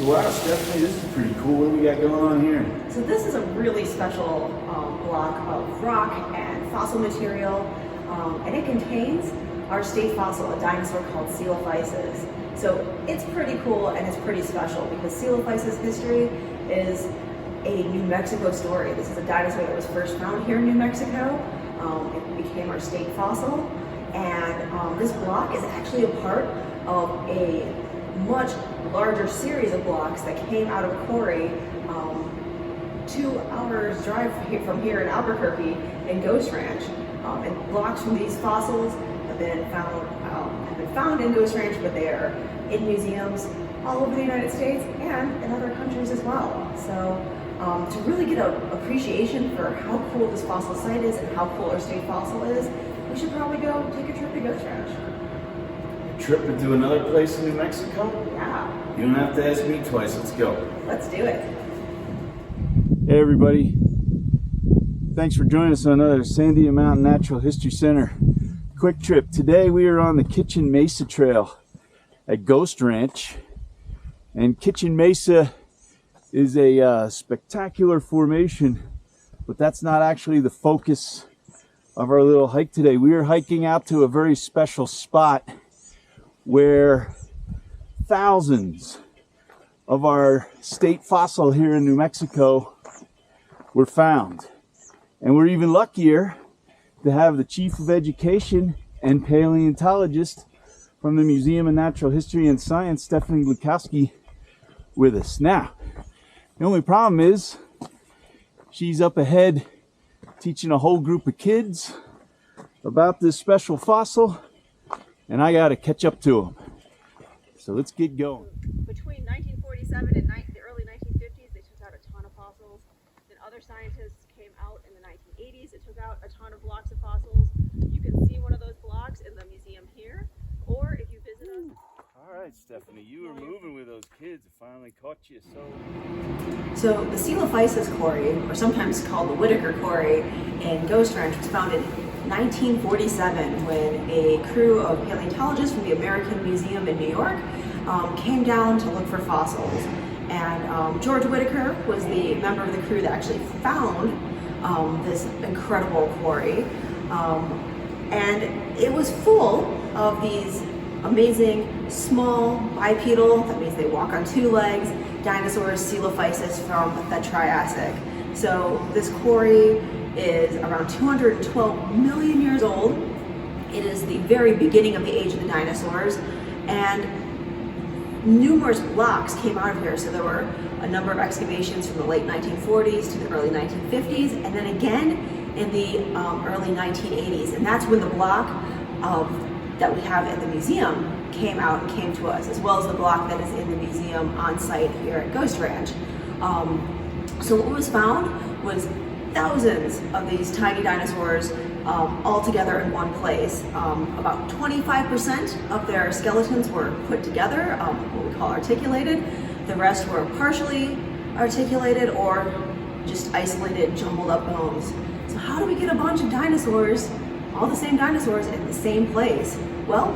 So wow, Stephanie, this is pretty cool. What do we got going on here? So this is a really special block of rock and fossil material, and it contains our state fossil, a dinosaur called Coelophysis. So it's pretty cool and it's pretty special because Coelophysis history is a New Mexico story. This is a dinosaur that was first found here in New Mexico. It became our state fossil, and this block is actually a part of a much larger series of blocks that came out of quarry 2 hours drive from here in Albuquerque in Ghost Ranch. And blocks from these fossils have been found in Ghost Ranch, but they are in museums all over the United States and in other countries as well. So to really get an appreciation for how cool this fossil site is and how cool our state fossil is, we should probably go take a trip to Ghost Ranch. Trip into another place in New Mexico? Yeah. You don't have to ask me twice. Let's go. Let's do it. Hey everybody. Thanks for joining us on another Sandia Mountain Natural History Center quick trip. Today we are on the Kitchen Mesa Trail at Ghost Ranch. And Kitchen Mesa is a spectacular formation, but that's not actually the focus of our little hike today. We are hiking out to a very special spot where thousands of our state fossil here in New Mexico were found. And we're even luckier to have the Chief of Education and paleontologist from the Museum of Natural History and Science, Stephanie Lukowski, with us. Now, the only problem is she's up ahead teaching a whole group of kids about this special fossil, and I gotta catch up to them. So let's get going. Between 1947 and the early 1950s, they took out a ton of fossils. Then other scientists came out in the 1980s and took out a ton of blocks of fossils. You can see one of those blocks in the museum here, or if you visit us. All right, Stephanie, you were moving with those kids. I finally caught you. So the Coelophysis Quarry, or sometimes called the Whitaker Quarry in Ghost Ranch, was founded 1947 when a crew of paleontologists from the American Museum in New York came down to look for fossils. And George Whitaker was the member of the crew that actually found this incredible quarry. And it was full of these amazing small bipedal, that means they walk on 2 legs, dinosaurs, Coelophysis from the Triassic. So this quarry is around 212 million years old. It is the very beginning of the age of the dinosaurs, and numerous blocks came out of here. So there were a number of excavations from the late 1940s to the early 1950s, and then again in the early 1980s. And that's when the block that we have at the museum came out and came to us, as well as the block that is in the museum on site here at Ghost Ranch. So what was found was thousands of these tiny dinosaurs all together in one place. About 25% of their skeletons were put together, what we call articulated. The rest were partially articulated or just isolated, jumbled up bones. So how do we get a bunch of dinosaurs, all the same dinosaurs, in the same place? Well,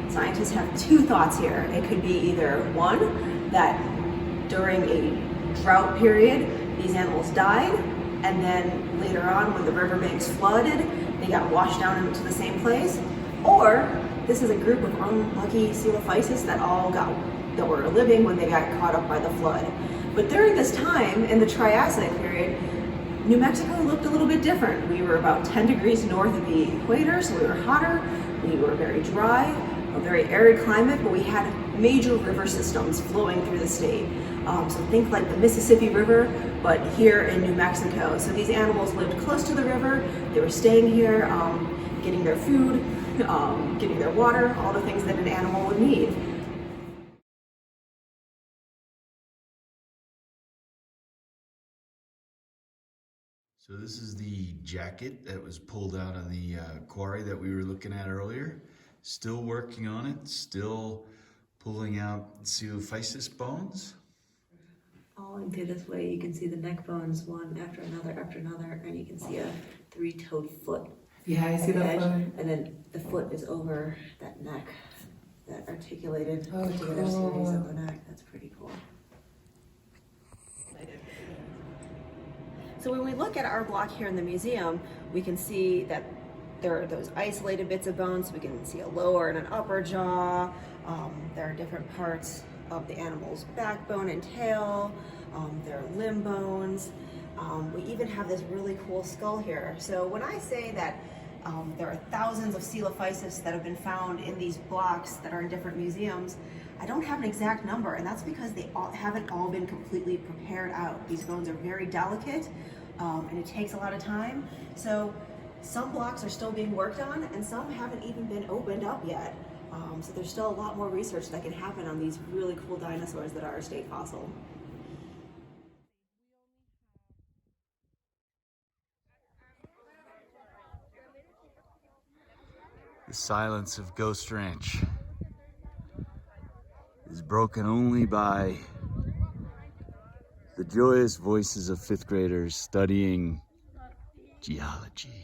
scientists have 2 thoughts here. It could be either one, that during a drought period, these animals died, and then later on, when the riverbanks flooded, they got washed down into the same place. Or this is a group of unlucky Coelophysis that were living when they got caught up by the flood. But during this time, in the Triassic period, New Mexico looked a little bit different. We were about 10 degrees north of the equator, so we were hotter. We were very dry, a very arid climate, but we had major river systems flowing through the state. So think like the Mississippi River, but here in New Mexico. So these animals lived close to the river. They were staying here, getting their food, getting their water, all the things that an animal would need. So this is the jacket that was pulled out of the quarry that we were looking at earlier. Still working on it, still pulling out Coelophysis bones. All into this way, you can see the neck bones one after another, and you can see a 3-toed foot. Yeah, I see the foot. And then the foot is over that neck, that articulated Oh, particular series of the neck. That's pretty cool. So when we look at our block here in the museum, we can see that there are those isolated bits of bones. We can see a lower and an upper jaw. There are different parts of the animal's backbone and tail. There are limb bones. We even have this really cool skull here. So when I say that there are thousands of Coelophysis that have been found in these blocks that are in different museums, I don't have an exact number, and that's because they haven't all been completely prepared out. These bones are very delicate, and it takes a lot of time. So some blocks are still being worked on, and some haven't even been opened up yet. So there's still a lot more research that can happen on these really cool dinosaurs that are a state fossil. The silence of Ghost Ranch is broken only by the joyous voices of 5th graders studying geology.